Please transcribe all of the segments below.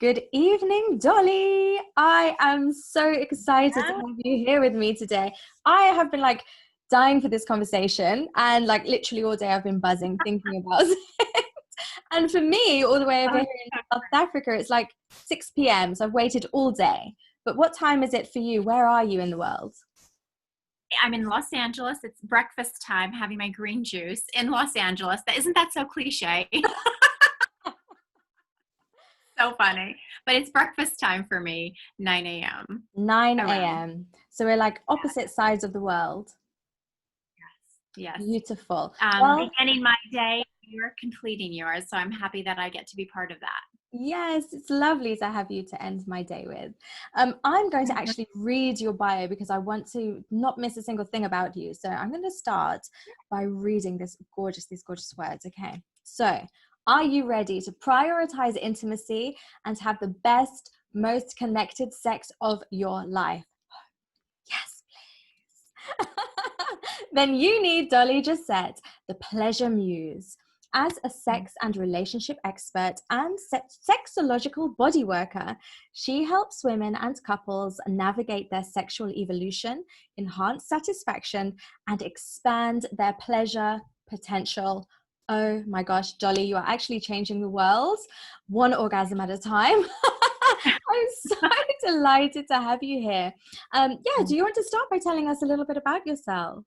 Good evening, Dolly. I am so excited to Yeah. have you here with me today. I have been dying for this conversation, and literally all day I've been buzzing thinking about it. And for me, all the way over here in South Africa, it's 6 p.m. So I've waited all day. But what time is it for you? Where are you in the world? I'm in Los Angeles. It's breakfast time, having my green juice in Los Angeles. Isn't that so cliche? So funny. But it's breakfast time for me, 9 a.m. 9 around. a.m. So we're opposite sides of the world. Yes. Beautiful. Beginning my day, you're completing yours. So I'm happy that I get to be part of that. Yes, it's lovely to have you to end my day with. I'm going to actually read your bio because I want to not miss a single thing about you. So I'm going to start by reading these gorgeous words. Okay. So, are you ready to prioritize intimacy and have the best, most connected sex of your life? Yes, please. Then you need Dolly Josette, the Pleasure Muse. As a sex and relationship expert and sexological body worker, she helps women and couples navigate their sexual evolution, enhance satisfaction, and expand their pleasure potential. Oh my gosh, Dolly, you are actually changing the world one orgasm at a time. I'm so delighted to have you here. Do you want to start by telling us a little bit about yourself?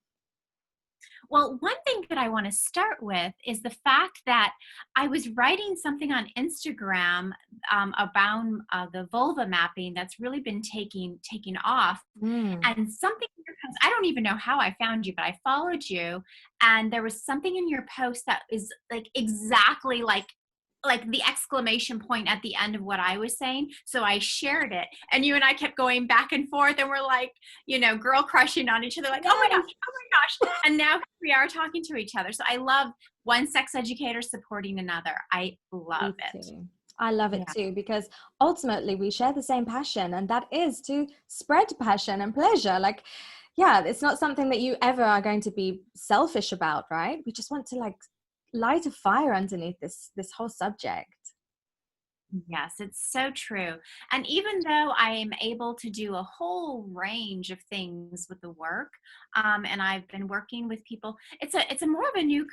Well, one thing that I want to start with is the fact that I was writing something on Instagram about the vulva mapping that's really been taking off. And something in your post, I don't even know how I found you, but I followed you, and there was something in your post that is exactly like the exclamation point at the end of what I was saying. So I shared it, and you and I kept going back and forth, and we're girl crushing on each other, Yes. oh my gosh. And now we are talking to each other. So I love one sex educator supporting another. I love it. I love it too, because ultimately we share the same passion, and that is to spread passion and pleasure. It's not something that you ever are going to be selfish about, right? We just want to light a fire underneath this whole subject. Yes, it's so true. And even though I am able to do a whole range of things with the work, and I've been working with people, it's a more of a new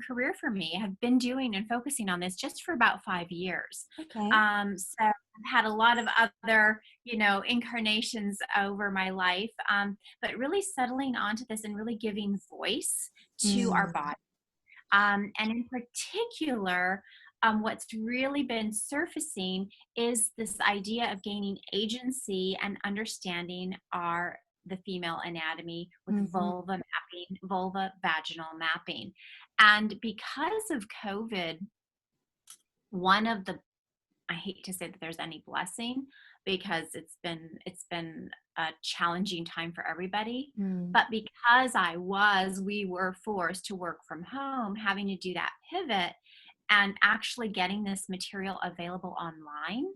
career for me. I have been doing and focusing on this just for about 5 years. Okay. So I've had a lot of other, incarnations over my life, but really settling onto this and really giving voice to our body. And in particular, what's really been surfacing is this idea of gaining agency and understanding the female anatomy with vulva mapping, vulva vaginal mapping. And because of COVID, I hate to say that there's any blessing, because it's been a challenging time for everybody. But because we were forced to work from home, having to do that pivot and actually getting this material available online.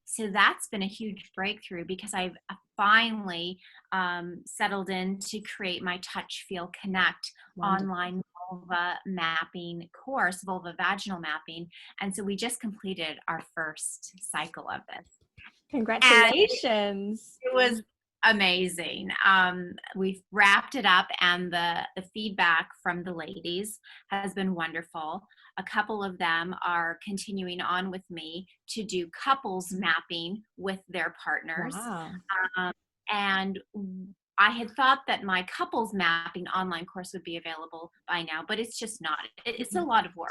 So that's been a huge breakthrough, because I've finally settled in to create my Touch, Feel, Connect online vulva mapping course, vulva vaginal mapping. And so we just completed our first cycle of this. Congratulations. It was amazing. We've wrapped it up, and the feedback from the ladies has been wonderful. A couple of them are continuing on with me to do couples mapping with their partners. Wow. And I had thought that my couples mapping online course would be available by now, but it's just not. It's a lot of work.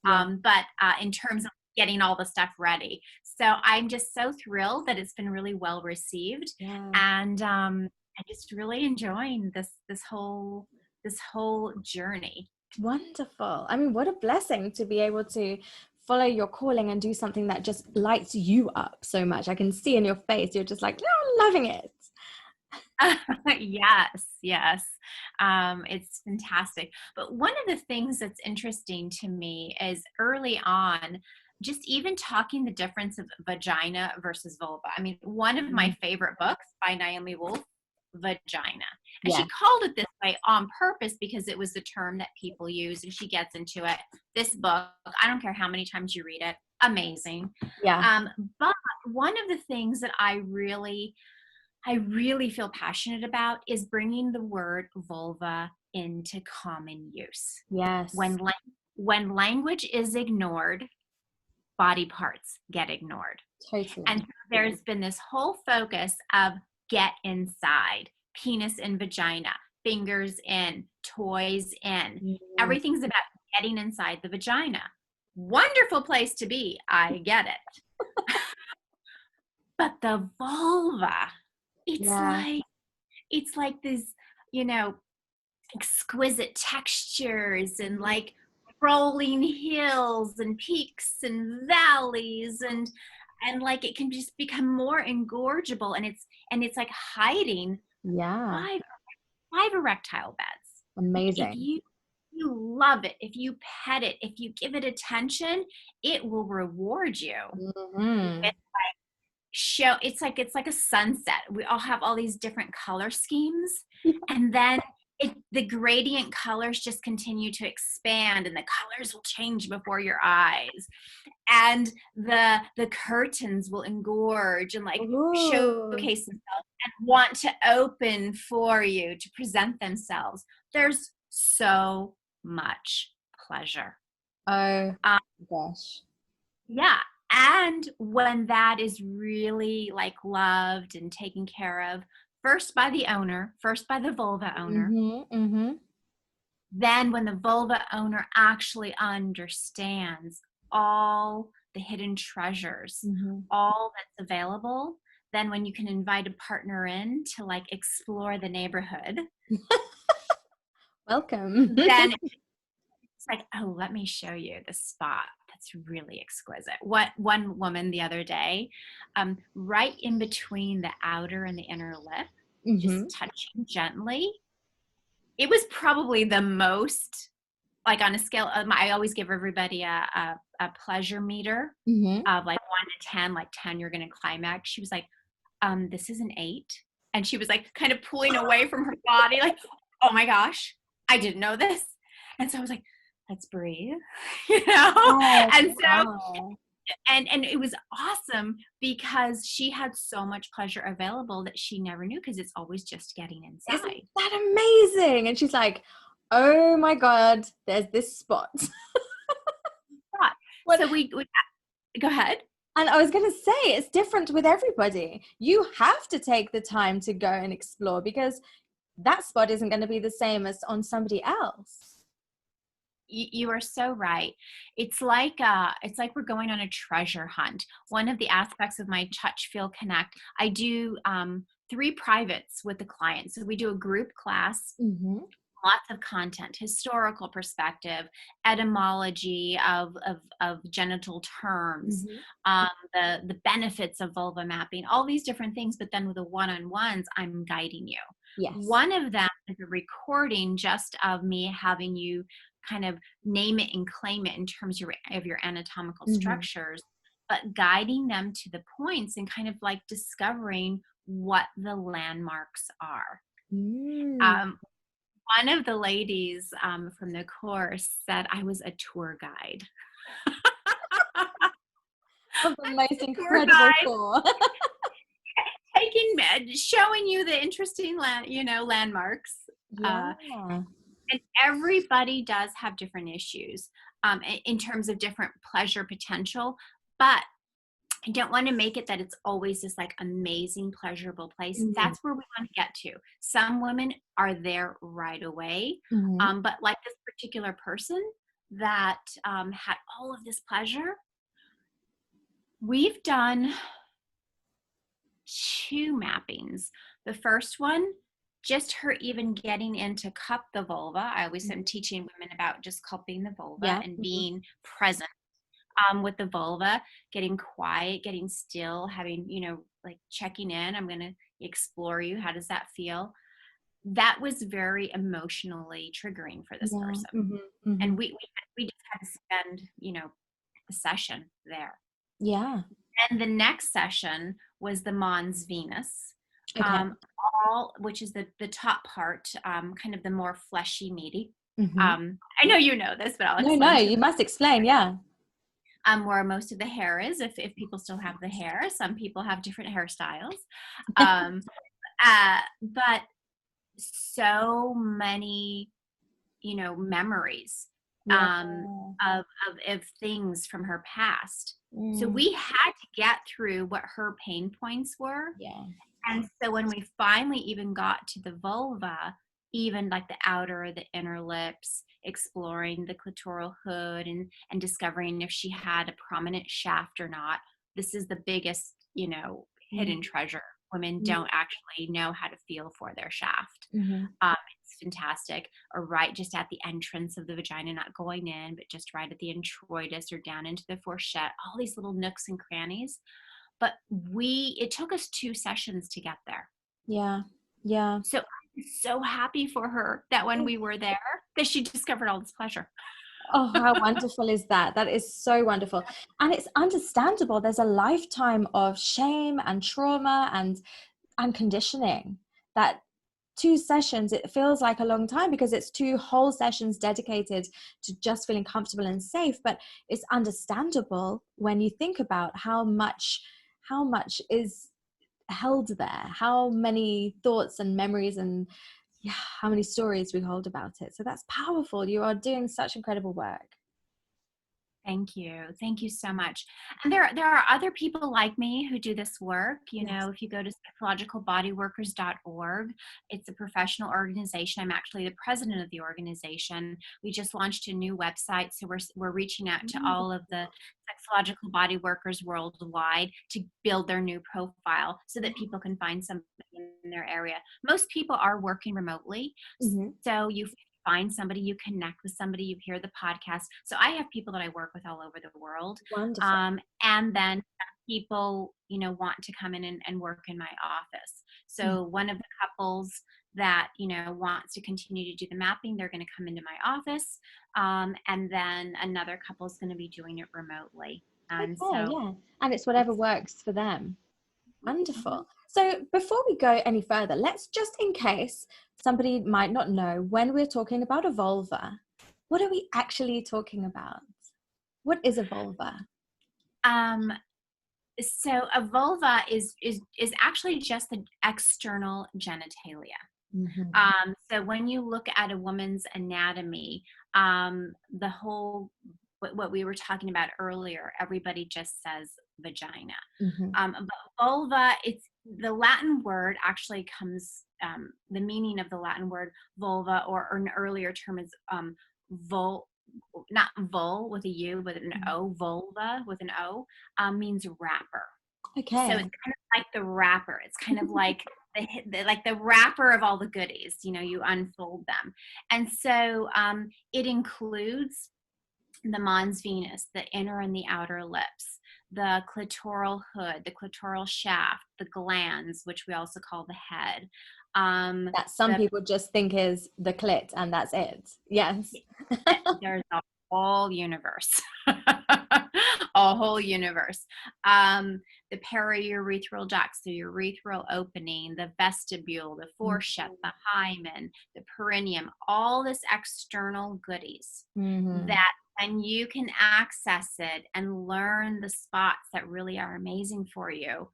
But in terms of getting all the stuff ready. So I'm just so thrilled that it's been really well received. And I'm just really enjoying this whole journey. Wonderful. I mean, what a blessing to be able to follow your calling and do something that just lights you up so much. I can see in your face, you're just loving it. Yes. It's fantastic. But one of the things that's interesting to me is early on, just even talking the difference of vagina versus vulva. I mean, one of my favorite books by Naomi Wolf, Vagina. And she called it this way on purpose because it was the term that people use, and she gets into it. This book, I don't care how many times you read it, amazing. Yeah. But one of the things that I really feel passionate about is bringing the word vulva into common use. Yes. When language is ignored, body parts get ignored. Totally. And so there's been this whole focus of get inside, penis in vagina, fingers in, toys in. Everything's about getting inside the vagina. Wonderful place to be. I get it. But the vulva, it's like this, exquisite textures and like rolling hills and peaks and valleys and like it can just become more engorgeable, and it's like hiding five erectile beds. Amazing. If you love it, if you pet it, if you give it attention, it will reward you. It's like a sunset. We all have all these different color schemes, and then the gradient colors just continue to expand, and the colors will change before your eyes, and the curtains will engorge and like showcase themselves and want to open for you to present themselves. There's so much pleasure. Oh gosh. Yeah. And when that is really like loved and taken care of, first by the owner, first by the vulva owner, then when the vulva owner actually understands all the hidden treasures, all that's available, then when you can invite a partner in to like explore the neighborhood, welcome. Then it's like, oh, let me show you the spot that's really exquisite. One woman the other day, right in between the outer and the inner lip, just touching gently. It was probably the most, like on a scale of, I always give everybody a pleasure meter of like 1 to 10, like 10, you're going to climax. She was like, this is an 8. And she was like kind of pulling away from her body, like, oh my gosh, I didn't know this. And so I was like, let's breathe, and so, and it was awesome because she had so much pleasure available that she never knew, because it's always just getting inside. Isn't that amazing? And she's like, oh my God, there's this spot. So we go ahead. And I was going to say, it's different with everybody. You have to take the time to go and explore, because that spot isn't going to be the same as on somebody else. You are so right. It's like we're going on a treasure hunt. One of the aspects of my Touch, Feel, Connect, I do 3 privates with the client. So we do a group class, lots of content, historical perspective, etymology of genital terms, the benefits of vulva mapping, all these different things. But then with the one-on-ones, I'm guiding you. Yes. One of them is a recording just of me having you kind of name it and claim it in terms of your anatomical structures, but guiding them to the points and kind of like discovering what the landmarks are. One of the ladies from the course said I was a tour guide. Of the most incredible tour. Showing you the interesting landmarks. Yeah. And everybody does have different issues in terms of different pleasure potential, but I don't want to make it that it's always this like amazing, pleasurable place. That's where we want to get to. Some women are there right away, but like this particular person that had all of this pleasure, we've done 2 mappings. The first one, just her even getting into cup the vulva. I always am teaching women about just cupping the vulva and being present with the vulva, getting quiet, getting still, having, like checking in. I'm going to explore you. How does that feel? That was very emotionally triggering for this person. And we just had to spend, a session there. Yeah. And the next session was the Mons Venus. Okay. Which is the top part, kind of the more fleshy, meaty. I know you know this, but I'll explain. No, you must explain. Yeah. where most of the hair is, if people still have the hair. Some people have different hairstyles. Um, but so many, memories Yeah. of things from her past. So Mm. we had to get through what her pain points were. Yeah. And so when we finally even got to the vulva, even like the outer or the inner lips, exploring the clitoral hood and discovering if she had a prominent shaft or not. This is the biggest, hidden treasure. Women don't actually know how to feel for their shaft. Mm-hmm. It's fantastic. Or right just at the entrance of the vagina, not going in, but just right at the introitus or down into the fourchette, all these little nooks and crannies. But it took us 2 sessions to get there. Yeah. Yeah. So I'm so happy for her that when we were there, that she discovered all this pleasure. Oh, how wonderful is that? That is so wonderful. And it's understandable. There's a lifetime of shame and trauma and conditioning that 2 sessions, it feels like a long time because it's 2 whole sessions dedicated to just feeling comfortable and safe. But it's understandable when you think about how much is held there, how many thoughts and memories and how many stories we hold about it. So that's powerful. You are doing such incredible work. Thank you. Thank you so much. And there are other people like me who do this work. If you go to sexologicalbodyworkers.org, it's a professional organization. I'm actually the president of the organization. We just launched a new website, so we're reaching out to all of the sexological body workers worldwide to build their new profile so that people can find somebody in their area. Most people are working remotely, so you find somebody, you connect with somebody, you hear the podcast. So I have people that I work with all over the world. Wonderful. And then people, want to come in and work in my office. So one of the couples that, wants to continue to do the mapping, they're going to come into my office. And then another couple is going to be doing it remotely. And and it's whatever works for them. Wonderful. So before we go any further, let's just, in case somebody might not know, when we're talking about a vulva, what are we actually talking about? What is a vulva? So a vulva is actually just the external genitalia. So when you look at a woman's anatomy, the whole, what we were talking about earlier, everybody just says vagina. But vulva, it's the Latin word actually comes, the meaning of the Latin word vulva, or an earlier term is not vul with a U, but an O, vulva with an O, means wrapper. Okay. So it's kind of like the wrapper. It's kind of like the wrapper of all the goodies, you unfold them. And so it includes the mons venus, the inner and the outer lips, the clitoral hood, the clitoral shaft, the glands, which we also call the head. That some people just think is the clit and that's it. Yes. There's a whole universe. A whole universe. The periurethral ducts, the urethral opening, the vestibule, the fourchette, the hymen, the perineum, all this external goodies that, and you can access it and learn the spots that really are amazing for you.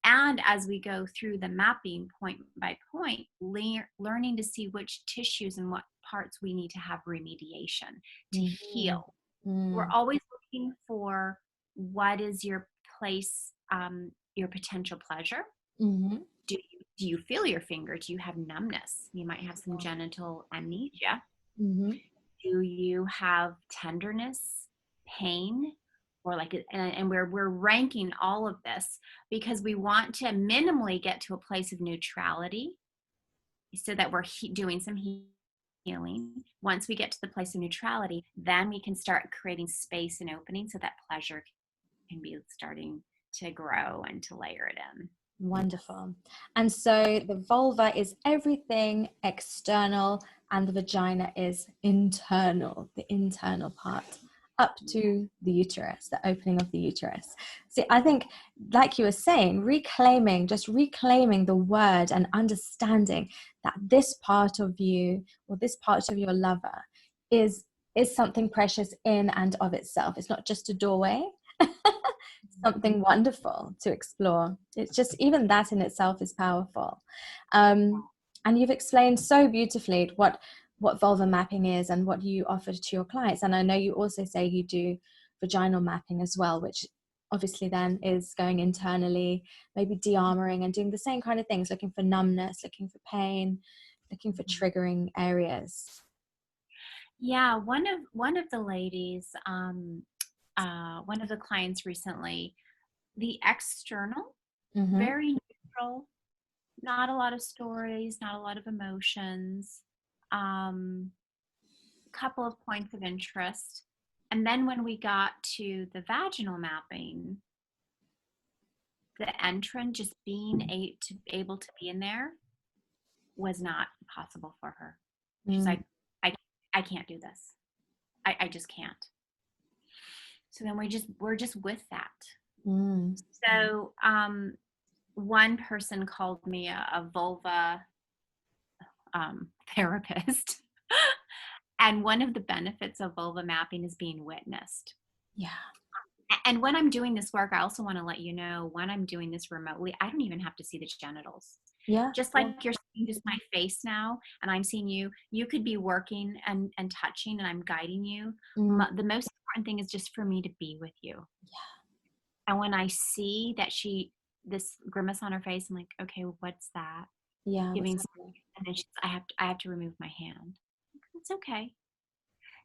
And as we go through the mapping point by point, learning to see which tissues and what parts we need to have remediation to heal. We're always looking for what is your place, your potential pleasure. Do you feel your finger? Do you have numbness? You might have some genital amnesia. Do you have tenderness, pain? Or and we're ranking all of this because we want to minimally get to a place of neutrality so that we're doing some healing. Once we get to the place of neutrality, then we can start creating space and opening so that pleasure can be starting to grow and to layer it in. Wonderful. And so the vulva is everything external and the vagina is internal, the internal part, up to the uterus, the opening of the uterus. See, I think, like you were saying, reclaiming the word and understanding that this part of you or this part of your lover is is something precious in and of itself. It's not just a doorway. Something wonderful to explore. It's just, even that in itself is powerful. And you've explained so beautifully what vulva mapping is and what you offer to your clients. And I know you also say you do vaginal mapping as well, which obviously then is going internally, maybe de-armoring and doing the same kind of things, looking for numbness, looking for pain, looking for triggering areas. Yeah, one of the ladies, one of the clients recently, the external, very neutral, not a lot of stories, not a lot of emotions, couple of points of interest. And then when we got to the vaginal mapping, the entrance, just being able to be in there was not possible for her. She's like, I can't do this. I just can't. So then we're just with that. So one person called me a vulva therapist. And one of the benefits of vulva mapping is being witnessed. Yeah. And when I'm doing this work, I also want to let you know, when I'm doing this remotely, I don't even have to see the genitals. Yeah. Just like you're seeing just my face now, and I'm seeing you, you could be working and touching, and I'm guiding you. The most important thing is just for me to be with you. Yeah. And when I see that this grimace on her face, I'm like, okay, what's that? Yeah. And then I have to remove my hand. It's okay.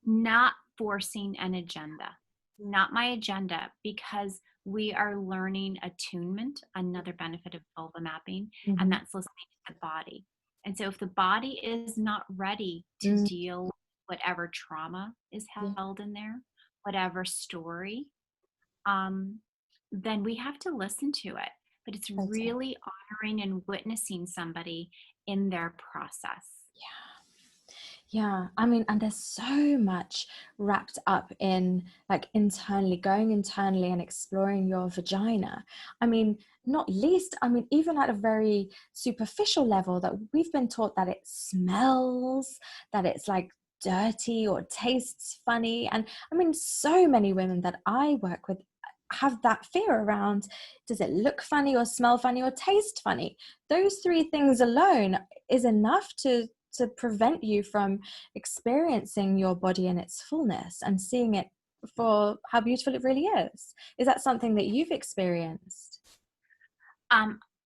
Not forcing an agenda, not my agenda, because we are learning attunement, another benefit of vulva mapping, and that's listening to the body. And so if the body is not ready to deal with whatever trauma is held in there, whatever story, then we have to listen to it. But it's really honoring and witnessing somebody in their process. Yeah, I mean, and there's so much wrapped up in like going internally and exploring your vagina. I mean, not least, I mean, even at a very superficial level, that we've been taught that it smells, that it's like dirty or tastes funny. And I mean, so many women that I work with have that fear around, does it look funny or smell funny or taste funny? Those three things alone is enough to prevent you from experiencing your body in its fullness and seeing it for how beautiful it really is. Is that something that you've experienced?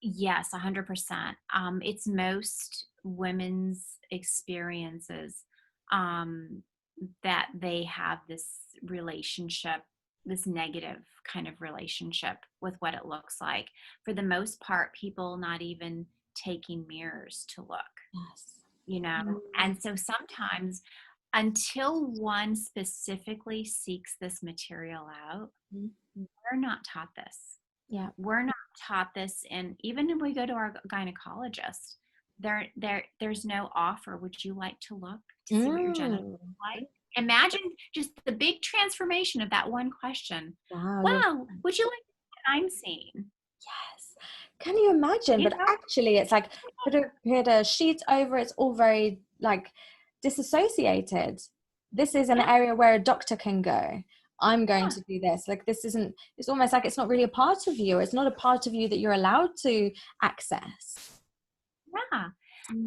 Yes, 100%. It's most women's experiences that they have this relationship, this negative kind of relationship with what it looks like. For the most part, people not even taking mirrors to look. Yes. You know, and so sometimes, until one specifically seeks this material out, we're not taught this. Yeah, we're not taught this. And even if we go to our gynecologist, there's no offer, would you like to look to see what your genitals look like? Imagine just the big transformation of that one question. Wow, would you like what I'm seeing? Yes. Can you imagine? But actually it's like put a sheet over, it's all very like disassociated. This is an area where a doctor can go. I'm going to do this. Like, this isn't, it's almost like it's not really a part of you. It's not a part of you that you're allowed to access. Yeah.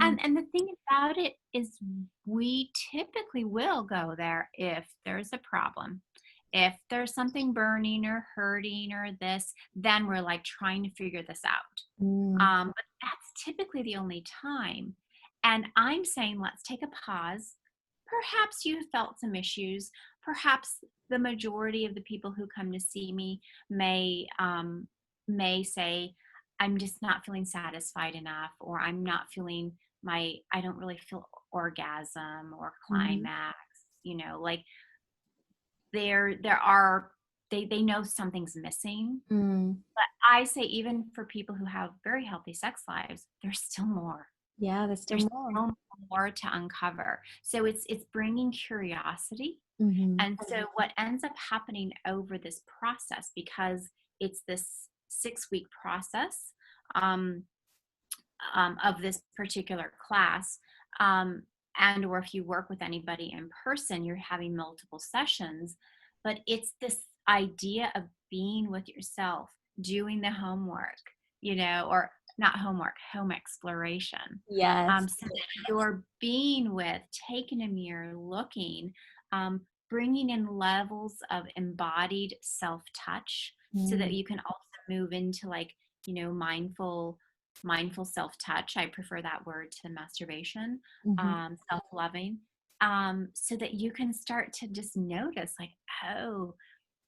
And the thing about it is, we typically will go there if there's a problem. If there's something burning or hurting or this, then we're like trying to figure this out. But that's typically the only time. And I'm saying, let's take a pause. Perhaps you felt some issues. Perhaps the majority of the people who come to see me may say, I'm just not feeling satisfied enough, or I'm not feeling I don't really feel orgasm or climax, you know, like they know something's missing. But I say, even for people who have very healthy sex lives, there's still more. Yeah, there's still more to uncover. So it's bringing curiosity. And so what ends up happening over this process, because it's this 6-week process of this particular class, and or if you work with anybody in person, you're having multiple sessions, but it's this idea of being with yourself, doing the homework, or not homework, home exploration. Yes. So that you're being with, taking a mirror, looking, bringing in levels of embodied self-touch so that you can also move into like, mindful self-touch. I prefer that word to masturbation, self-loving, so that you can start to just notice like, oh,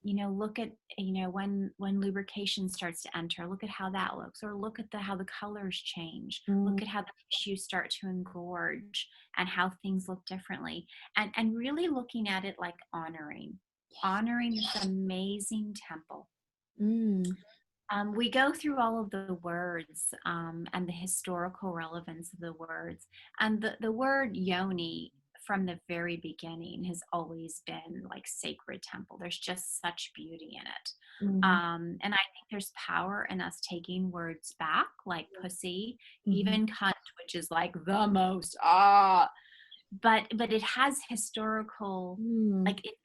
look at, when lubrication starts to enter, look at how that looks, or look at how the colors change, look at how the tissues start to engorge and how things look differently. And really looking at it like honoring this amazing temple. We go through all of the words, and the historical relevance of the words. And the word yoni from the very beginning has always been like sacred temple. There's just such beauty in it. And I think there's power in us taking words back, like pussy, even cunt, which is like the most, but it has historical, like its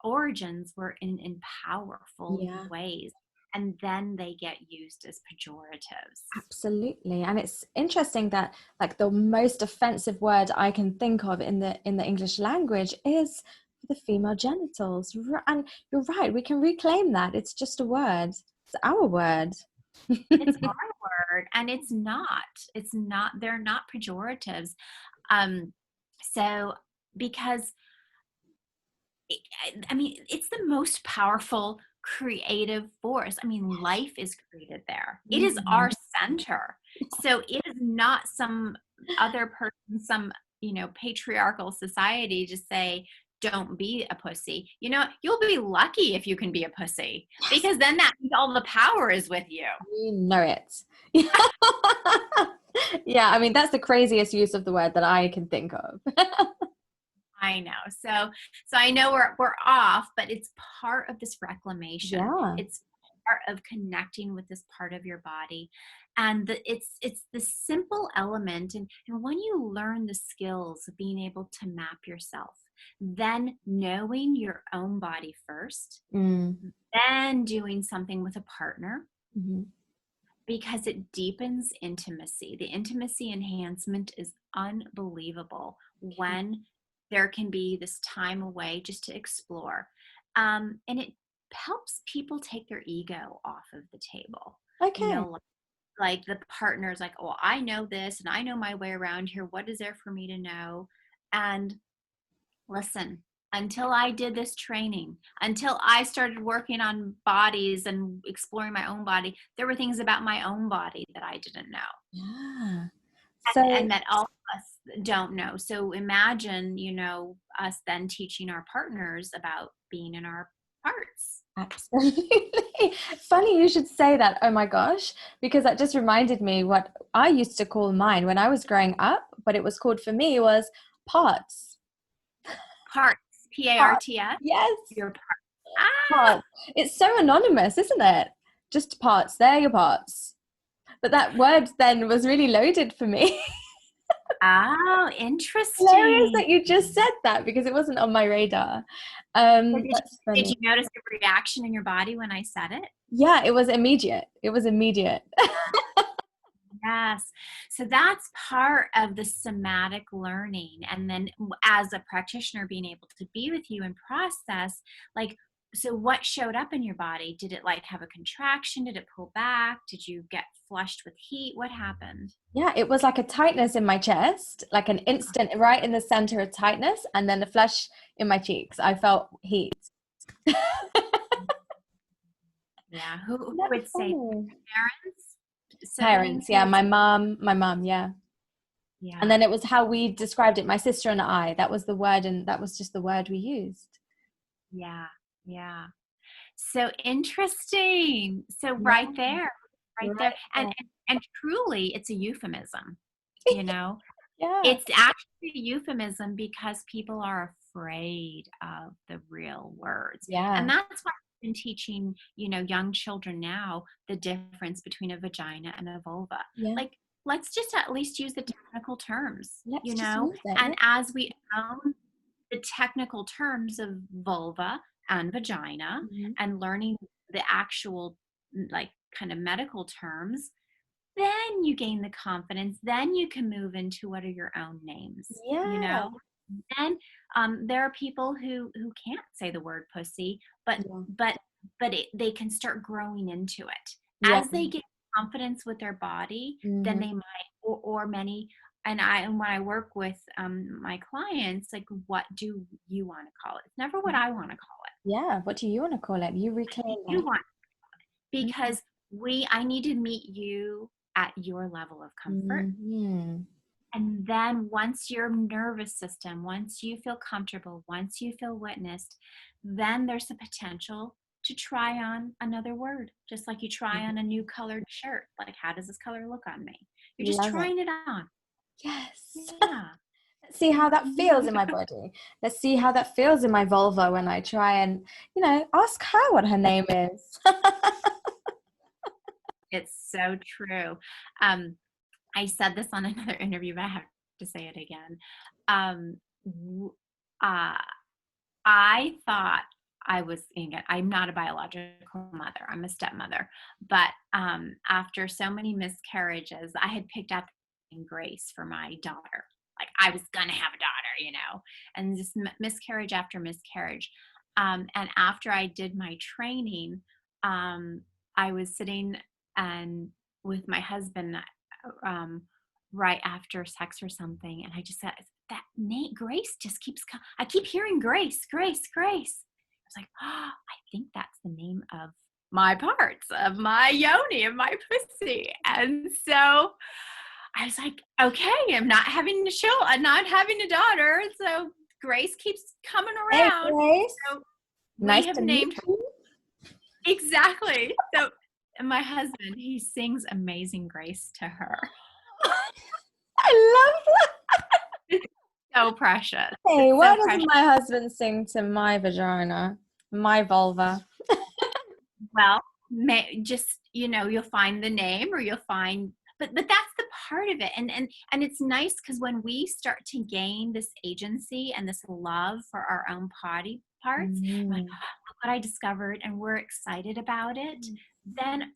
origins were in powerful ways. And then they get used as pejoratives. Absolutely. And it's interesting that like the most offensive word I can think of in the English language is the female genitals. And you're right, we can reclaim that. It's just a word. It's our word. It's our word, and it's not, they're not pejoratives. So because I mean, it's the most powerful creative force. I mean, life is created there. It is our center. So it is not some other person, some, patriarchal society to say, don't be a pussy. You'll be lucky if you can be a pussy, because then that means all the power is with you. You know it. Yeah, I mean, that's the craziest use of the word that I can think of. I know. So I know we're off, but it's part of this reclamation. Yeah. It's part of connecting with this part of your body. And it's the simple element. And when you learn the skills of being able to map yourself, then knowing your own body first, then doing something with a partner, because it deepens intimacy. The intimacy enhancement is unbelievable when there can be this time away just to explore. And it helps people take their ego off of the table. Okay. Like the partner's like, oh, I know this and I know my way around here. What is there for me to know? And listen, until I did this training, until I started working on bodies and exploring my own body, there were things about my own body that I didn't know. Yeah. And that all of us don't know. So imagine, us then teaching our partners about being in our parts. Absolutely. Funny you should say that. Oh my gosh, because that just reminded me what I used to call mine when I was growing up, but it was called for me was parts. Parts. P-A-R-T-S? Yes. Your parts. Parts. It's so anonymous, isn't it? Just parts. They're your parts. But that word then was really loaded for me. Oh, interesting. Hilarious that you just said that, because it wasn't on my radar. Did you notice the reaction in your body when I said it? Yeah, it was immediate. Yes. So that's part of the somatic learning. And then as a practitioner, being able to be with you and process, like, so what showed up in your body? Did it like have a contraction? Did it pull back? Did you get flushed with heat? What happened? Yeah, it was like a tightness in my chest, like an instant right in the center of tightness, and then a flush in my cheeks. I felt heat. Yeah. Who would say parents? Parents, yeah. My mom, yeah. Yeah. And then it was how we described it, my sister and I. That was the word, and that was just the word we used. Yeah. Yeah. So interesting. So right there. And truly it's a euphemism, Yeah. It's actually a euphemism because people are afraid of the real words. Yeah. And that's why I've been teaching, young children now the difference between a vagina and a vulva. Yeah. Like, let's just at least use the technical terms, Let's you just know, use it. and as we own the technical terms of vulva and vagina and learning the actual like kind of medical terms, then you gain the confidence. Then you can move into what are your own names, you Yeah. know. Then there are people who can't say the word pussy, but they can start growing into it as they get confidence with their body. Then they might, or many. And when I work with my clients, like, what do you want to call it? It's never what I want to call it. Yeah. What do you want to call it? You reclaim You that. want, because I need to meet you at your level of comfort. And then once your nervous system, once you feel comfortable, once you feel witnessed, then there's the potential to try on another word, just like you try on a new colored shirt. Like, how does this color look on me? You're just trying it on. Yes. Yeah. Let's see how that feels in my body. Let's see how that feels in my vulva when I try and, ask her what her name is. It's so true. I said this on another interview, but I have to say it again. I thought I'm not a biological mother. I'm a stepmother. But after so many miscarriages, I had picked out the name Grace for my daughter. Like, I was going to have a daughter, and just miscarriage after miscarriage. And after I did my training, I was sitting and with my husband right after sex or something, and I just said, that name Grace just I keep hearing Grace. I was like, oh, I think that's the name of my parts, of my yoni, of my pussy. And so I was like, okay, I'm not having a daughter, so Grace keeps coming around. Hey, Grace. So Nice we have to named meet you. Exactly. So, and my husband, he sings Amazing Grace to her. I love that. So precious. Hey, it's why so doesn't precious. my husband sing to my vagina, my vulva? Well, just, you'll find the name, or you'll find, but that's the part of it. And it's nice because when we start to gain this agency and this love for our own body parts, like, oh, look what I discovered, and we're excited about it, then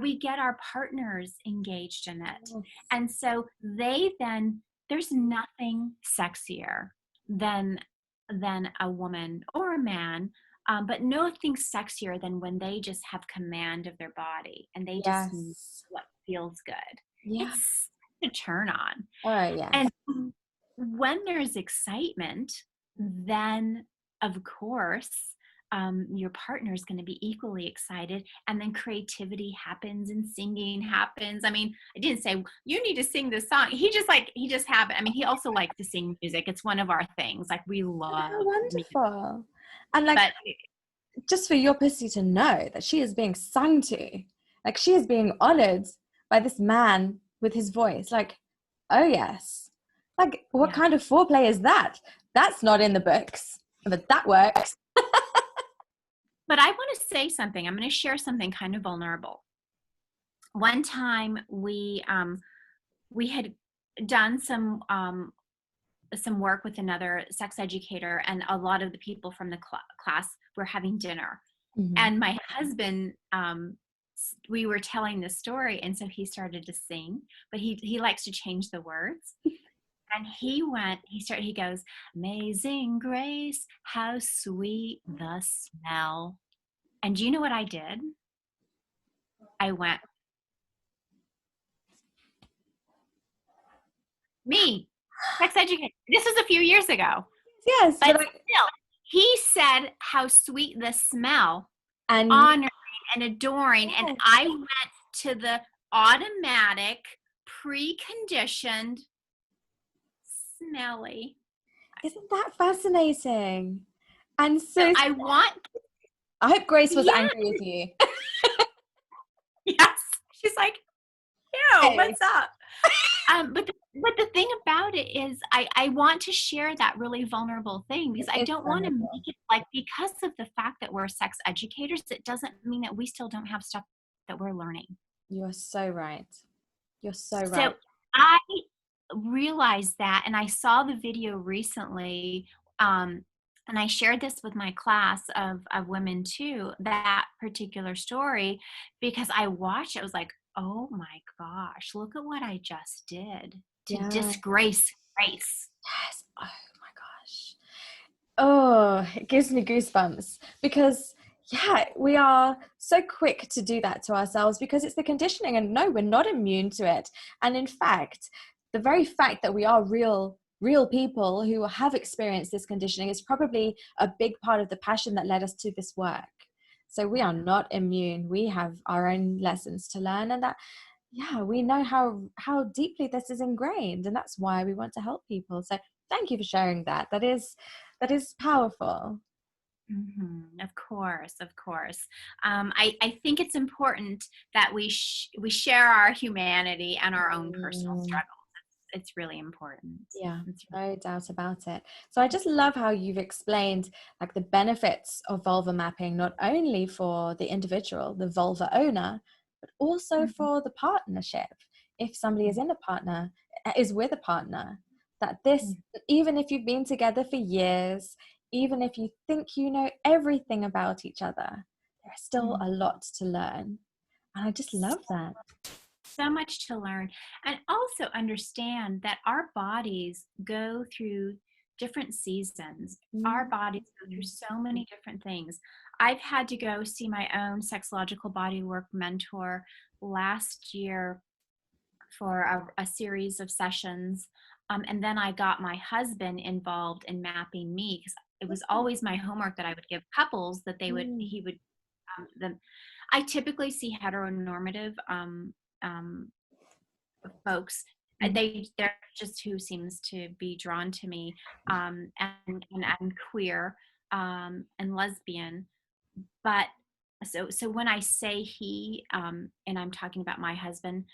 we get our partners engaged in it. And so there's nothing sexier than a woman or a man, but nothing sexier than when they just have command of their body and they just know what feels good. It's a turn on. Oh, yeah. And when there's excitement, then of course your partner is going to be equally excited, and then creativity happens and singing happens. I mean, I didn't say you need to sing this song. He just happened. I mean, he also likes to sing music. It's one of our things. Like, we love How wonderful. music. And just for your pussy to know that she is being sung to, like, she is being honored by this man with his voice. Like, oh yes. Like, what kind of foreplay is that? That's not in the books, but that works. But I want to say something. I'm going to share something kind of vulnerable. One time we had done some work with another sex educator, and a lot of the people from the class were having dinner. And my husband, we were telling the story, and so he started to sing, but he likes to change the words. And he goes, Amazing Grace, how sweet the smell. And do you know what I did? I went, me, sex educator. This was a few years ago. Yes. But still, he said how sweet the smell, and honoring and adoring. Yes. And I went to the automatic, preconditioned, smelly. Isn't that fascinating? And so I hope Grace was angry with you. Yes. She's like, ew, what's up? But the thing about it is I want to share that really vulnerable thing, because I don't want to make it like, because of the fact that we're sex educators, it doesn't mean that we still don't have stuff that we're learning. You're so right. You're so right. I realized that, and I saw the video recently, and I shared this with my class of women too, that particular story, because I watched it, I was like, oh my gosh, look at what I just did to Yeah. disgrace race. Yes. Oh my gosh. Oh, it gives me goosebumps because, yeah, we are so quick to do that to ourselves because it's the conditioning, and no, we're not immune to it. And in fact, the very fact that we are real people who have experienced this conditioning is probably a big part of the passion that led us to this work. So we are not immune. We have our own lessons to learn, and that, yeah, we know how deeply this is ingrained, and that's why we want to help people. So thank you for sharing that. That is powerful. Of course, of course. I think it's important that we share our humanity and our own personal Mm, struggles. It's really important. yeah, It's no doubt about it. So I just love how you've explained like the benefits of vulva mapping, not only for the individual, the vulva owner, but also really, for the partnership. If somebody is in a partner, is with a partner, that this, even if you've been together for years, even if you think you know everything about each other, there's still a lot to learn. And I just love that. so much to learn, and also understand that our bodies go through different seasons. Our Mm, bodies go through so many different things. I've had to go see my own sexological bodywork mentor last year for a series of sessions. And then I got my husband involved in mapping me, because it was always my homework that I would give couples that mm, he would, I typically see heteronormative um, folks. mhm. They're just who seems to be drawn to me, and queer, and lesbian. But so when I say he, and I'm talking about my husband,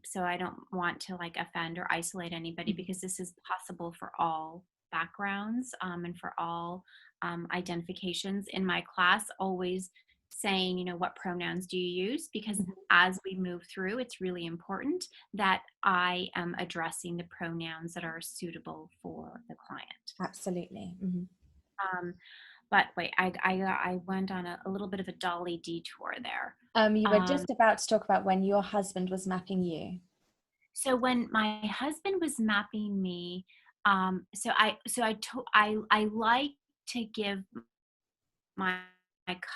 so I don't want to like offend or isolate anybody, because this is possible for all backgrounds, and for all identifications. In my class, always saying, what pronouns do you use? Because as we move through, it's really important that I am addressing the pronouns that are suitable for the client. Absolutely. Hmm. Um, but wait, I went on a little bit of a Dolly detour there. You were Um, just about to talk about when your husband was mapping you. so when my husband was mapping me, I like to give my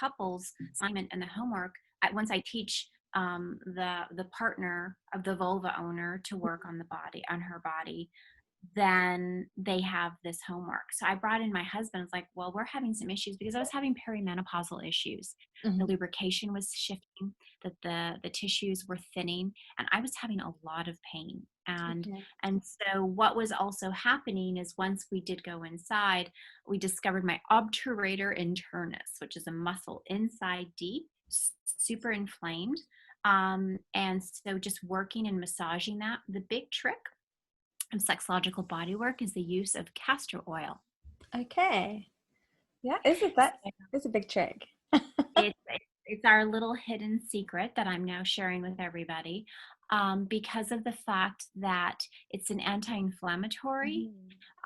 couples assignment and the homework. Once I teach the partner of the vulva owner to work on the body, on her body, then they have this homework. So I brought in my husband. I was like, well, we're having some issues, because I was having perimenopausal issues. The Hmm. lubrication was shifting, that the tissues were thinning, and I was having a lot of pain. Okay. And so what was also happening is, once we did go inside, we discovered my obturator internus, which is a muscle inside deep, super inflamed. And so just working and massaging that. The big trick of sexological bodywork is the use of castor oil. Okay. Yeah, isn't that So is a big trick. it's our little hidden secret that I'm now sharing with everybody, because of the fact that it's an anti-inflammatory.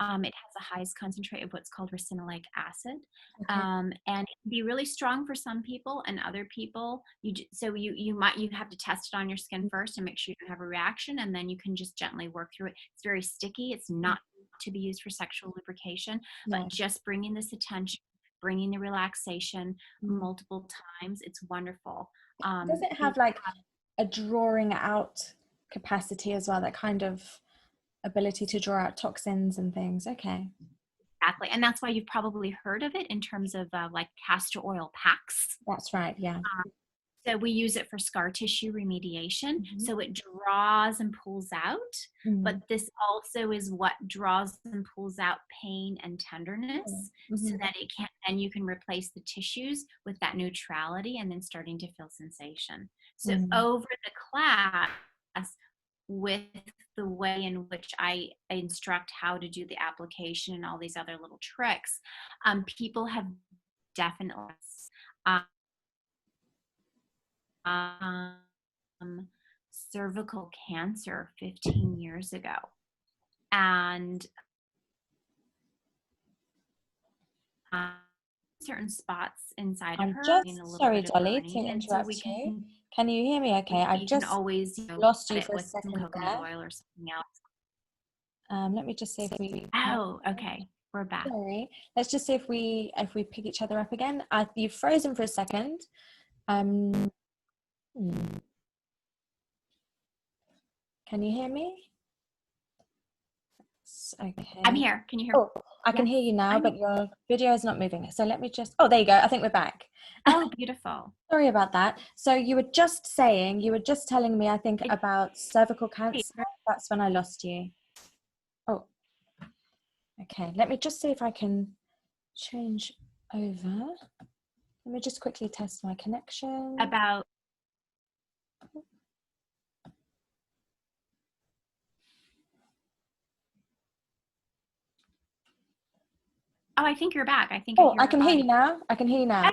Mhm. It has the highest concentrate of what's called ricinoleic acid, Okay. and it can be really strong for some people, and other people. So you have to test it on your skin first and make sure you don't have a reaction, and then you can just gently work through it. It's very sticky. It's not to be used for sexual lubrication, but No. just bringing this attention, bringing the relaxation Mm. multiple times. It's wonderful. Does it have like a drawing out capacity as well? That kind of ability to draw out toxins and things. Okay. Exactly, and that's why you've probably heard of it in terms of like castor oil packs. That's right. Yeah. So we use it for scar tissue remediation. Mhm. So it draws and pulls out, but Mm. this also is what draws and pulls out pain and tenderness, so Mhm. that it can, then you can replace the tissues with that neutrality, and then starting to feel sensation. So Mm. over the class, with the way in which I instruct how to do the application and all these other little tricks, people have definitely um, cervical cancer 15 years ago. And certain spots inside of I'm her just and a little sorry, bit of Dolly, to burning. And so we interrupt you. can Can you hear me okay? I've you can just always, lost put you it for a with some second coconut there. oil or something else. Let me just see if we... Oh, okay. We're back. Sorry. Let's just see if we pick each other up again. You've frozen for a second. Can you hear me? Okay. I'm here. Can you hear me? Oh, I can hear you now, but your video is not moving. So let me just... Oh, there you go. I think we're back. Oh, beautiful. Sorry about that. So you were just telling me, I think, about cervical cancer. That's when I lost you. Oh, okay. Let me just see if I can change over. Let me just quickly test my connection. About... Oh, I think you're back. I think I can hear you now. I can hear you now.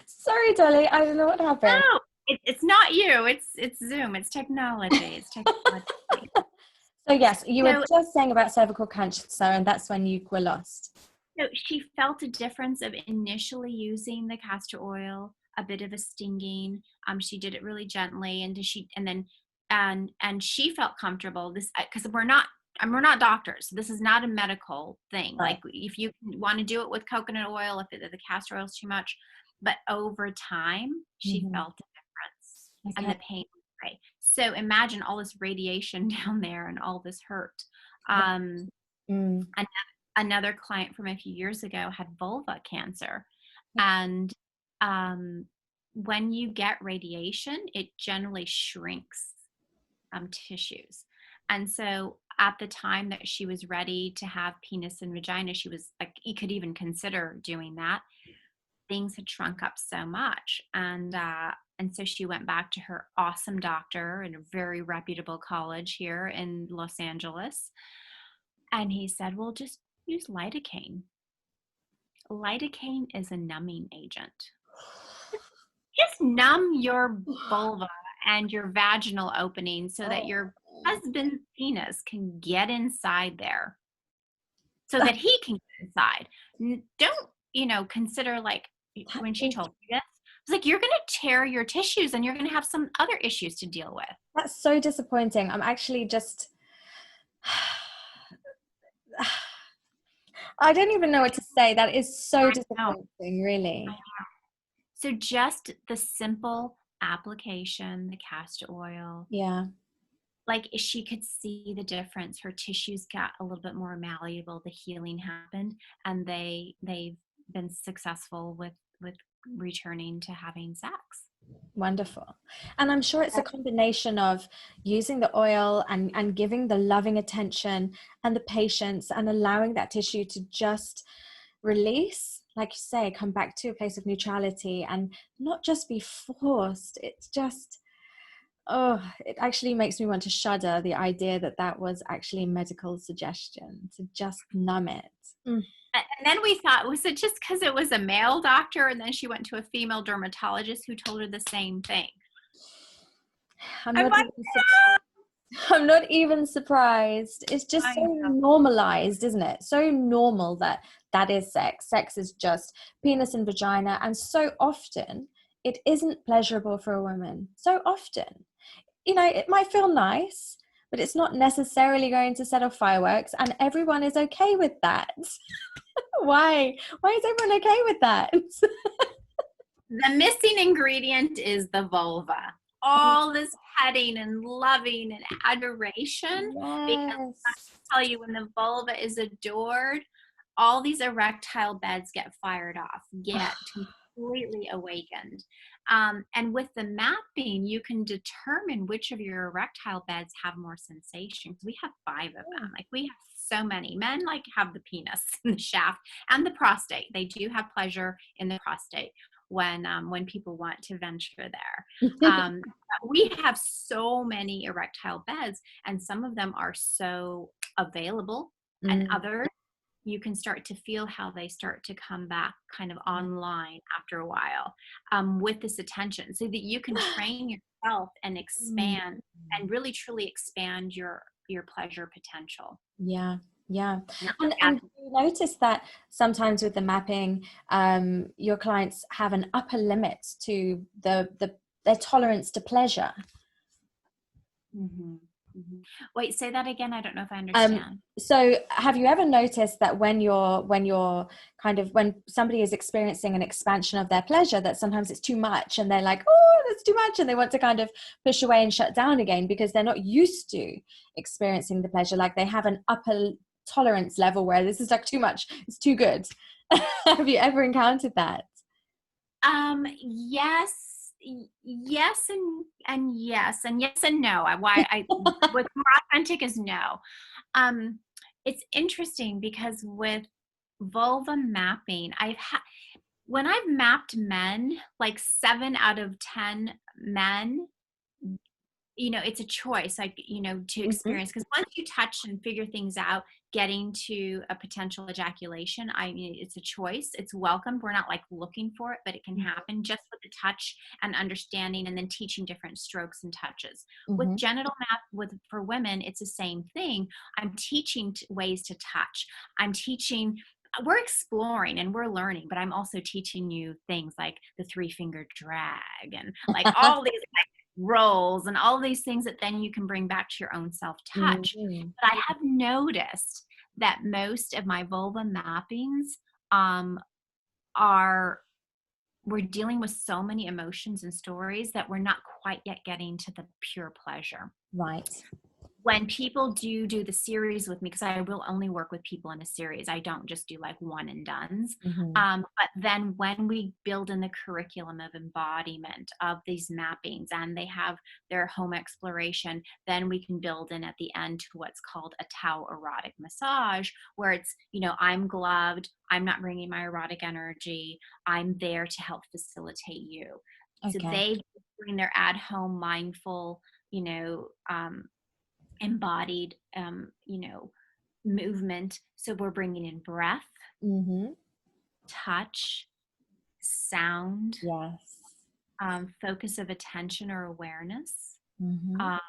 Sorry, Dolly. I don't know what happened. No, it's not you. It's Zoom. It's technology. It's technology. So yes, you were just saying about cervical cancer, and that's when you were lost. So she felt a difference of initially using the castor oil, a bit of a stinging. She did it really gently, and she felt comfortable. This, because we're not doctors. So this is not a medical thing. Right. Like if you want to do it with coconut oil, if the castor oil is too much, but over time she felt a difference, and the pain was great. So imagine all this radiation down there and all this hurt. Another client from a few years ago had vulva cancer, and when you get radiation, it generally shrinks tissues. And so at the time that she was ready to have penis and vagina, she was like, you could even consider doing that. Things had shrunk up so much. And so she went back to her awesome doctor in a very reputable college here in Los Angeles. And he said, well, just use lidocaine. Lidocaine is a numbing agent. Just numb your vulva and your vaginal opening so that your husband's penis can get inside there, so that he can get inside. Don't, consider, like, when she told me this, it's like, you're going to tear your tissues and you're going to have some other issues to deal with. That's so disappointing. I'm actually just... I don't even know what to say. That is so disappointing, really. So just the simple application, the castor oil. Yeah. Like, she could see the difference. Her tissues got a little bit more malleable. The healing happened, and they've been successful with returning to having sex. Wonderful. And I'm sure it's a combination of using the oil and giving the loving attention and the patience and allowing that tissue to just release, like you say, come back to a place of neutrality and not just be forced. It's just, it actually makes me want to shudder, the idea that was actually a medical suggestion to just numb it. And then we thought, was it just because it was a male doctor? And then she went to a female dermatologist who told her the same thing. I'm not even surprised. It's just so normalized, isn't it? So normal that is sex. Sex is just penis and vagina. And so often it isn't pleasurable for a woman. So often, it might feel nice, but it's not necessarily going to set off fireworks, and everyone is okay with that. Why is everyone okay with that? The missing ingredient is the vulva. All this petting and loving and adoration. Yes. Because I tell you, when the vulva is adored, all these erectile beds get fired off, get completely awakened. And with the mapping, you can determine which of your erectile beds have more sensation. We have 5 of them. Like, we have so many. Men have the penis and the shaft and the prostate. They do have pleasure in the prostate when people want to venture there. We have so many erectile beds, and some of them are so available, and others you can start to feel how they start to come back kind of online after a while, with this attention, so that you can train yourself yourself and expand and really truly expand your pleasure potential. Yeah. Yeah. Not And you notice that sometimes with the mapping, your clients have an upper limit to their tolerance to pleasure. Mm-hmm. Mm-hmm. Wait, say that again. I don't know if I understand. So have you ever noticed that when somebody is experiencing an expansion of their pleasure, that sometimes it's too much and they're like, oh, that's too much, and they want to kind of push away and shut down again because they're not used to experiencing the pleasure, like they have an upper tolerance level where this is like too much, it's too good. Have you ever encountered that? Yes, yes, and yes, and yes and no. What's more authentic is no. It's interesting because with vulva mapping, when I've mapped men, like 7 out of 10 men, it's a choice, like, to experience, because once you touch and figure things out, getting to a potential ejaculation, I mean, it's a choice. It's welcomed. We're not like looking for it, but it can happen just with the touch and understanding, and then teaching different strokes and touches. With genital map, for women, it's the same thing. I'm teaching ways to touch. We're exploring and we're learning, but I'm also teaching you things like the 3-finger drag and like all these roles and all these things that then you can bring back to your own self-touch. But I have noticed that most of my vulva mappings we're dealing with so many emotions and stories that we're not quite yet getting to the pure pleasure. Right. When people do the series with me, because I will only work with people in a series, I don't just do like one and dones. But then when we build in the curriculum of embodiment of these mappings and they have their home exploration, then we can build in at the end to what's called a Tao erotic massage, where it's, I'm gloved, I'm not bringing my erotic energy, I'm there to help facilitate you. So they bring their at-home mindful, embodied movement. So we're bringing in breath, touch, sound, yes, focus of attention or awareness, and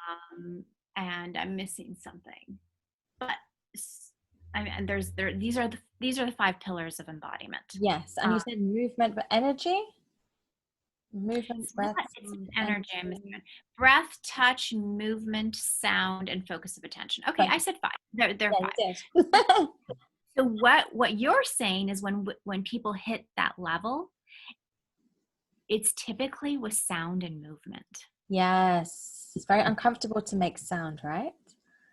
I'm missing something, but I mean, these are the 5 pillars of embodiment. Yes. And you said movement, but energy. Movement, breath, it's energy. I'm missing it. Breath, touch, movement, sound, and focus of attention. Okay, I said 5. They're 5. So what you're saying is when people hit that level, it's typically with sound and movement. Yes, it's very uncomfortable to make sound, right?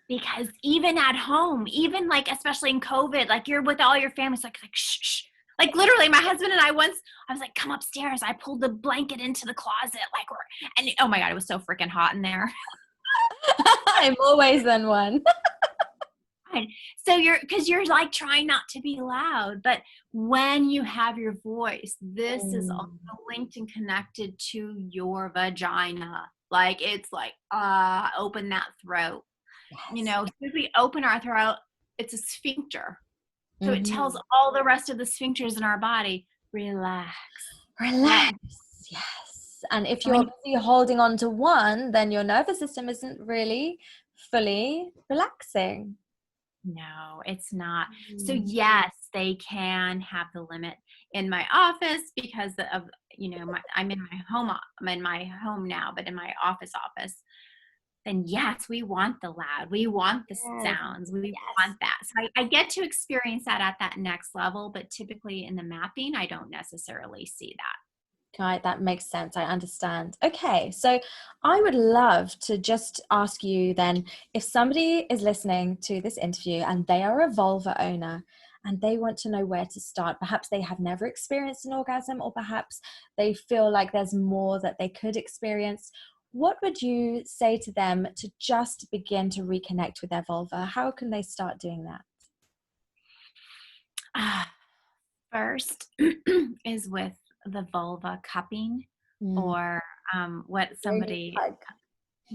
Because even at home, even like especially in COVID, like you're with all your family, it's like shh, shh. Like literally, my husband and I was like, come upstairs. I pulled the blanket into the closet, and oh my God, it was so freaking hot in there. I'm always in one. So because you're like trying not to be loud, but when you have your voice, this is also linked and connected to your vagina. Like it's like, open that throat. Yes. As we open our throat, it's a sphincter. So it tells all the rest of the sphincters in our body, relax. Relax. Yes. And if you're busy holding on to one, then your nervous system isn't really fully relaxing. No, it's not. So yes, they can have the limit in my office because of, I'm in my home now, but in my office, then yes, we want the loud, we want the sounds, we want that. So I get to experience that at that next level, but typically in the mapping, I don't necessarily see that. Right, that makes sense. I understand. Okay, so I would love to just ask you then, if somebody is listening to this interview and they are a vulva owner and they want to know where to start, perhaps they have never experienced an orgasm, or perhaps they feel like there's more that they could experience, what would you say to them to just begin to reconnect with their vulva? How can they start doing that? First is with the vulva cupping, or the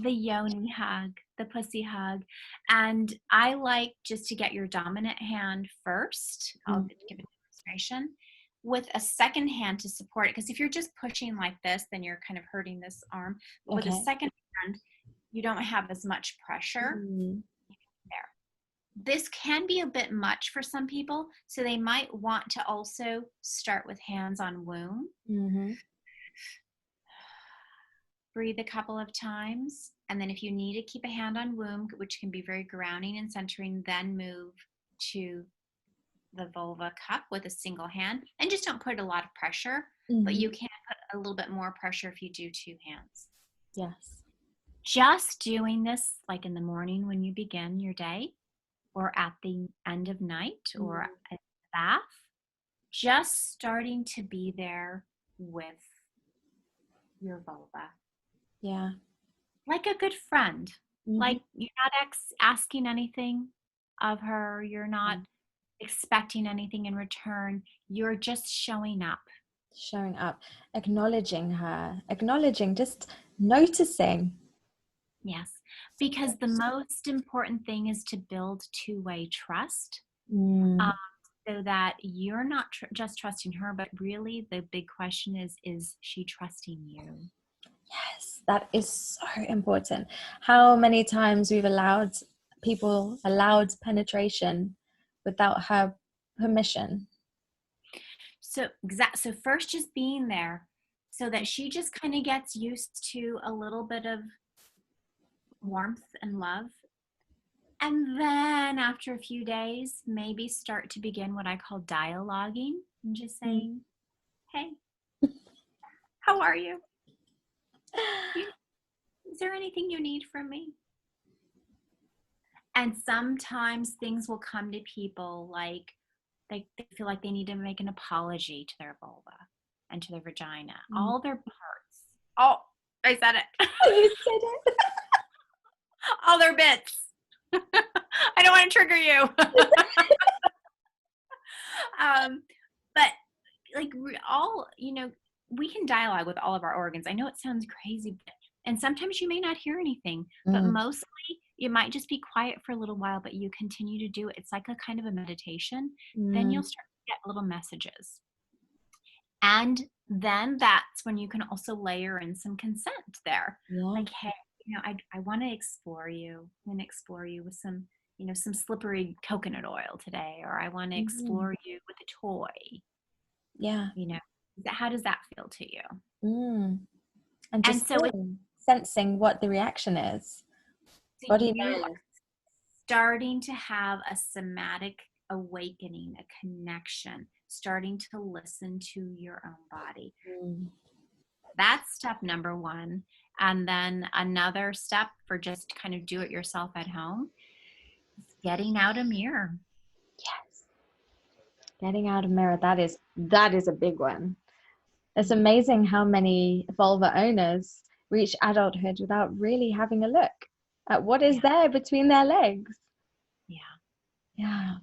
yoni hug, the pussy hug. And I like just to get your dominant hand first. I'll give a demonstration. with a second hand to support it. Because if you're just pushing like this, then you're kind of hurting this arm. But with a second hand, you don't have as much pressure there. This can be a bit much for some people, so they might want to also start with hands on womb. Breathe a couple of times, and then if you need to keep a hand on womb, which can be very grounding and centering, then move to the vulva cup with a single hand, and just don't put a lot of pressure, but you can put a little bit more pressure if you do two hands. Yes. Just doing this like in the morning when you begin your day, or at the end of night, or at the bath, just starting to be there with your vulva. Yeah. Like a good friend. Like you're not asking anything of her. You're not expecting anything in return. You're just showing up. Showing up, acknowledging her, just noticing. Yes, because the most important thing is to build two-way trust, so that you're not just trusting her, but really the big question is she trusting you? Yes, that is so important. How many times we've allowed penetration without her permission. So first just being there so that she just kind of gets used to a little bit of warmth and love. And then after a few days, maybe start to begin what I call dialoguing, and just saying, hey, how are you? Is there anything you need from me? And sometimes things will come to people like they feel like they need to make an apology to their vulva and to their vagina, all their parts. Oh, I said it. You said it. All their bits. I don't want to trigger you. But like we can dialogue with all of our organs. I know it sounds crazy, and sometimes you may not hear anything, but mostly you might just be quiet for a little while, but you continue to do it. It's like a kind of a meditation. Then you'll start to get little messages. And then that's when you can also layer in some consent there. Like, hey, I want to explore you. I'm going to explore you with some slippery coconut oil today, or I want to explore you with a toy. Yeah. How does that feel to you? And just sensing what the reaction is. So you are starting to have a somatic awakening, a connection, starting to listen to your own body. That's step number one. And then another step for just kind of do it yourself at home is getting out a mirror. Yes. Getting out a mirror, that is a big one. It's amazing how many vulva owners reach adulthood without really having a look at what is there between their legs. Yeah.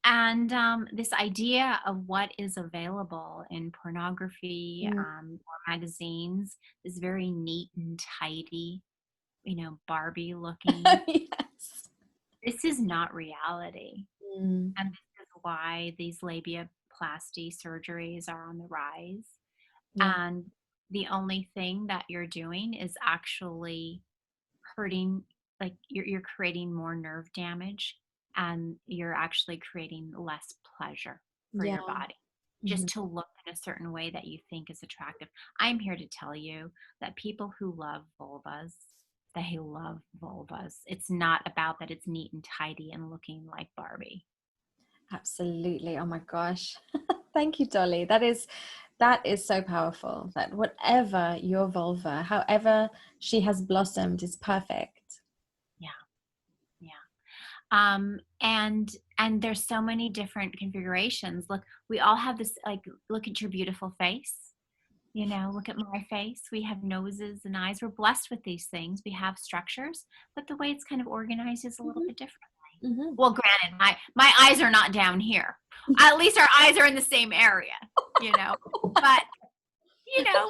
And this idea of what is available in pornography or magazines is very neat and tidy, Barbie looking. Yes. This is not reality. And this is why these labiaplasty surgeries are on the rise. And the only thing that you're doing is actually hurting, like you're creating more nerve damage, and you're actually creating less pleasure for your body just to look in a certain way that you think is attractive. I'm here to tell you that people who love vulvas, they love vulvas. It's not about that it's neat and tidy and looking like Barbie. Absolutely. Oh my gosh. Thank you, Dolly. That is so powerful, that whatever your vulva, however she has blossomed, is perfect. And there's so many different configurations. Look, we all have this, like, look at your beautiful face. Look at my face. We have noses and eyes. We're blessed with these things. We have structures, but the way it's kind of organized is a little bit differently. Well, granted, my eyes are not down here. At least our eyes are in the same area, But,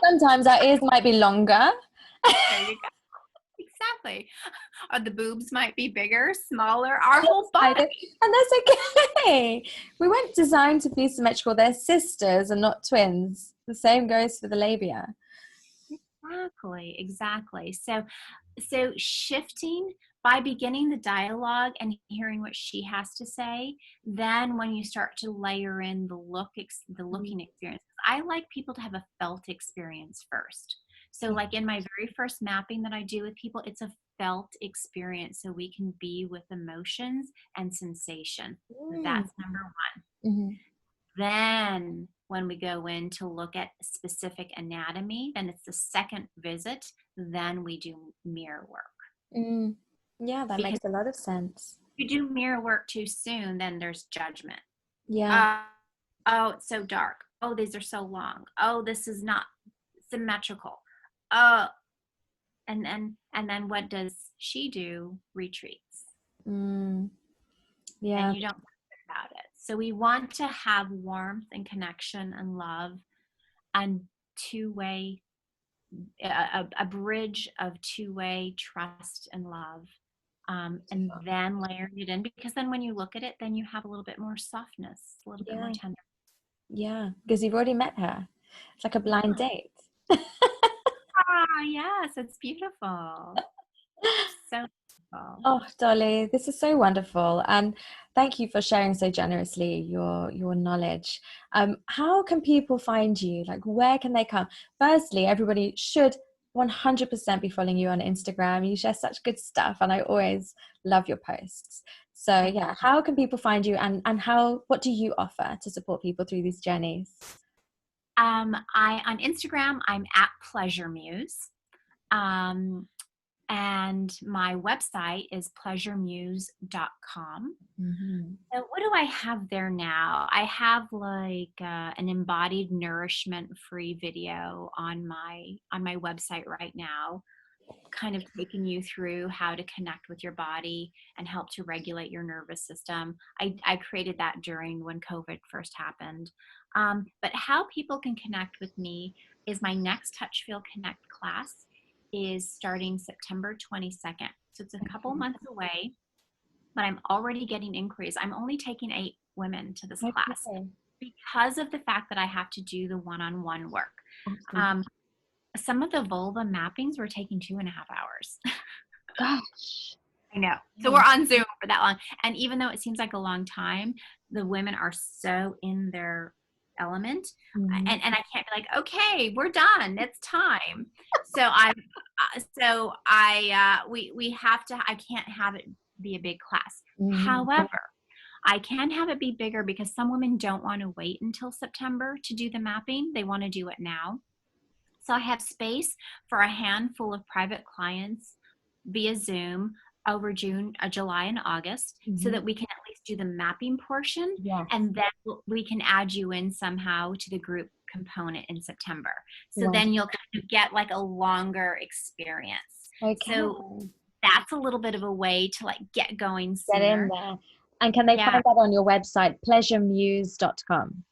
sometimes our ears might be longer. There you go. exactly. Or the boobs might be bigger, smaller, our whole body. And that's okay. We weren't designed to be symmetrical. They're sisters and not twins. The same goes for the labia. Exactly. So shifting by beginning the dialogue and hearing what she has to say, then when you start to layer in the looking experience, I like people to have a felt experience first. So like in my very first mapping that I do with people, it's a felt experience so we can be with emotions and sensation. That's number one. Then when we go in to look at specific anatomy, then it's the second visit, then we do mirror work. Yeah, that makes a lot of sense. If you do mirror work too soon, then there's judgment. Yeah. Oh, it's so dark. Oh, these are so long. Oh, this is not symmetrical. And then what does she do? Retreats. Yeah. And you don't think about it. So we want to have warmth and connection and love and two-way, a bridge of two-way trust and love. And then layering it in, because then when you look at it, then you have a little bit more softness, a little bit more tender. Yeah, because you've already met her. It's like a blind date. Yes, it's beautiful. So beautiful. Oh, Dolly, this is so wonderful. And thank you for sharing so generously your knowledge. How can people find you? Like, where can they come? Firstly, everybody should 100% be following you on Instagram. You share such good stuff, and I always love your posts. So yeah, how can people find you, and what do you offer to support people through these journeys? On Instagram, I'm at PleasureMuse. And my website is pleasuremuse.com. So what do I have there now? I have like an embodied nourishment free video on my website right now, kind of taking you through how to connect with your body and help to regulate your nervous system. I created that during when COVID first happened. But how people can connect with me is my next Touch Feel Connect class is starting September 22nd. So it's a couple months away, but I'm already getting inquiries. I'm only taking 8 women to this class because of the fact that I have to do the one-on-one work. Some of the vulva mappings were taking 2.5 hours. Gosh. I know. So we're on Zoom for that long. And even though it seems like a long time, the women are so in their element. And I can't be like, okay, we're done. It's time. So we have to, I can't have it be a big class. However, I can have it be bigger because some women don't want to wait until September to do the mapping. They want to do it now. So I have space for a handful of private clients via Zoom over June, July, and August, so that we can at least do the mapping portion, and then we can add you in somehow to the group component in September. So then you'll kind of get like a longer experience. So that's a little bit of a way to like get going sooner. Get in there. And can they find that on your website, pleasuremuse.com?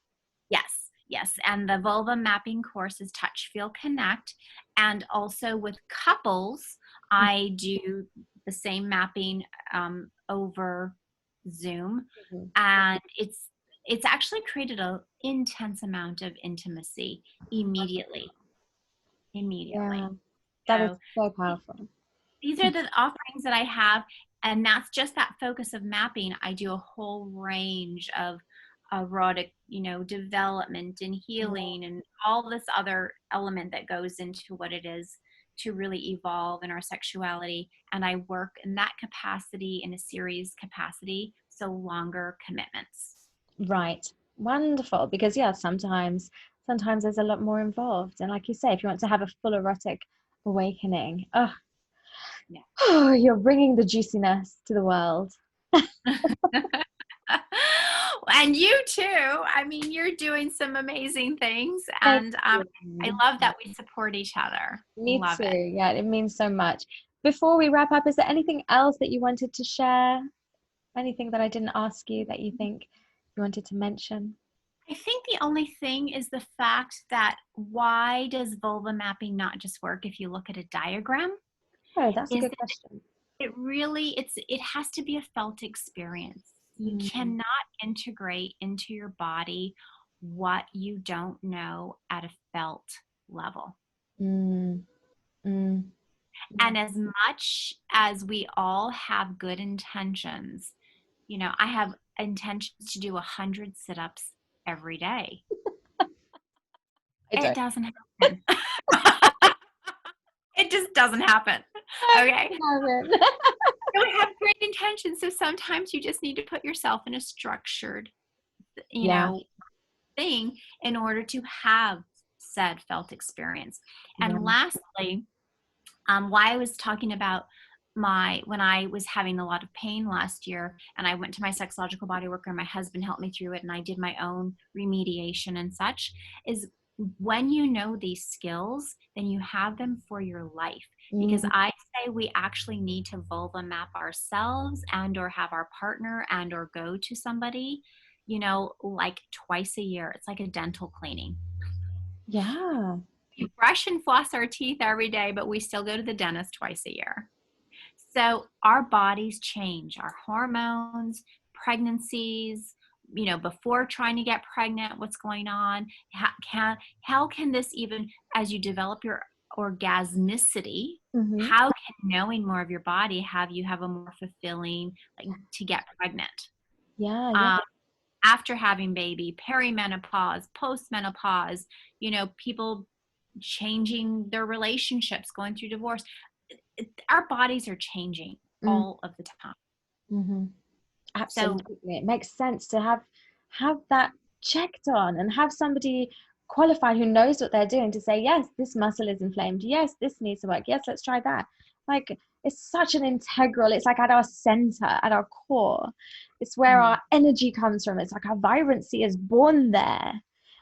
Yes. And the vulva mapping course is Touch Feel Connect. And also with couples, I do the same mapping over Zoom. And it's actually created an intense amount of intimacy immediately. Yeah, that is so powerful. These are the offerings that I have. And that's just that focus of mapping. I do a whole range of erotic, development and healing and all this other element that goes into what it is to really evolve in our sexuality. And I work in that capacity, in a series capacity, so longer commitments. Right. Wonderful. Because sometimes there's a lot more involved. And like you say, if you want to have a full erotic awakening, you're bringing the juiciness to the world. And you too. I mean, you're doing some amazing things, and I love that we support each other. Me too. Yeah, it means so much. Before we wrap up, is there anything else that you wanted to share? Anything that I didn't ask you that you think you wanted to mention? I think the only thing is the fact that why does vulva mapping not just work if you look at a diagram? Oh, that's a is good that question. it has to be a felt experience. You Mm, cannot integrate into your body what you don't know at a felt level. mm, mm, yeah. And as much as we all have good intentions, I have intentions to do 100 sit-ups every day. I It don't. doesn't happen. It just doesn't happen. I Okay. haven't. You have great intentions. So sometimes you just need to put yourself in a structured, you Yeah, know, thing in order to have said felt experience. yeah. And lastly, why I was talking about when I was having a lot of pain last year, and I went to my sexological body worker, and my husband helped me through it, and I did my own remediation and such, is when you know these skills, then you have them for your life. Because Mm, I say we actually need to vulva map ourselves, and or have our partner, and or go to somebody, like twice a year. It's like a dental cleaning. yeah. We brush and floss our teeth every day, but we still go to the dentist twice a year. So our bodies change, our hormones, pregnancies, before trying to get pregnant, what's going on? How can this, even as you develop your orgasmicity, Mm-hmm. how can knowing more of your body have you have a more fulfilling, like, to get pregnant? Yeah, yeah. Um, After having baby, perimenopause, postmenopause, people changing their relationships, going through divorce. Our bodies are changing Mm, all of the time. mm-hmm. So Absolutely. It makes sense to have that checked on and have somebody qualified who knows what they're doing to say, yes, this muscle is inflamed. Yes, this needs to work. Yes, let's try that. Like, it's such an integral, it's like at our center, at our core. It's where our energy comes from. It's like our vibrancy is born there.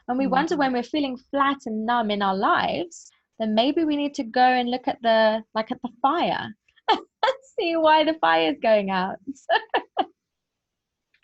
And we wonder, when we're feeling flat and numb in our lives, then maybe we need to go and look at the fire. See why the fire is going out.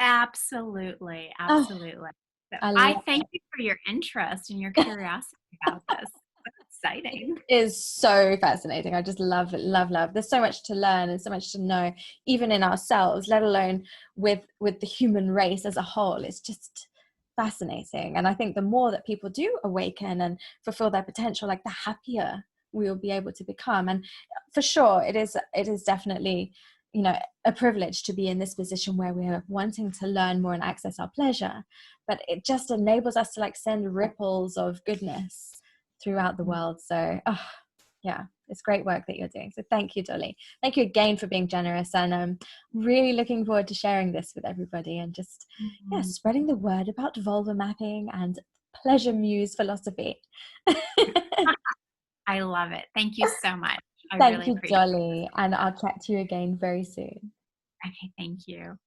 absolutely, Oh, absolutely. So I I love thank you for your interest and your curiosity about this. That's exciting. it. Is so fascinating. I just love it, love, love. There's so much to learn and so much to know, even in ourselves, let alone with the human race as a whole. It's just fascinating. And I think the more that people do awaken and fulfill their potential, like, the happier we will be able to become. And for sure, it is definitely, a privilege to be in this position where we're wanting to learn more and access our pleasure. But it just enables us to, like, send ripples of goodness throughout the world. So, oh, yeah, it's great work that you're doing. So thank you, Dolly. Thank you again for being generous. And I'm really looking forward to sharing this with everybody and just, yeah, Mhm. spreading the word about vulva mapping and Pleasure Muse philosophy. I love it. Thank you so much. I Thank really you, appreciate Dolly. And I'll chat to you again very soon. it. Okay, thank you.